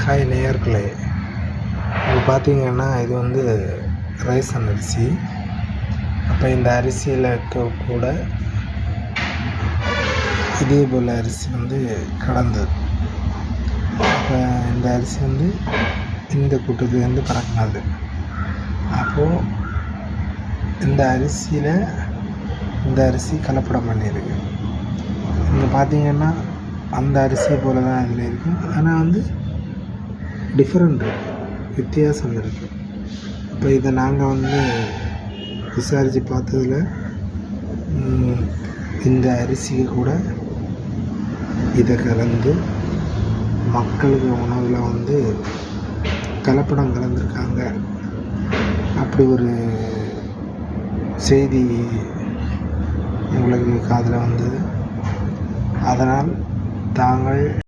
Hi நேயர்களே, இப்போ பார்த்தீங்கன்னா இது வந்து ரேஷன் அரிசி. அப்போ இந்த அரிசியில் கூட இதே போல் அரிசி வந்து கலந்தது. அப்போ இந்த அரிசி வந்து இந்த கூட்டத்துலேருந்து பறக்கினது. அப்போது இந்த அரிசியில் இந்த அரிசி கலப்படம் பண்ணியிருக்கு. இங்கே பார்த்தீங்கன்னா அந்த அரிசி போல் தான் இதில் இருக்கும், ஆனால் வந்து டிஃப்ரெண்ட் இருக்குது, வித்தியாசம் இருக்குது. இப்போ இதை நாங்கள் வந்து விசாரித்து பார்த்ததில் இந்த அரிசிக்கு கூட இதை கலந்து மக்களுக்கு உணவில் வந்து கலப்படம் கலந்துருக்காங்க. அப்படி ஒரு செய்தி எங்களுக்கு காதில் வந்தது. அதனால் தாங்கள்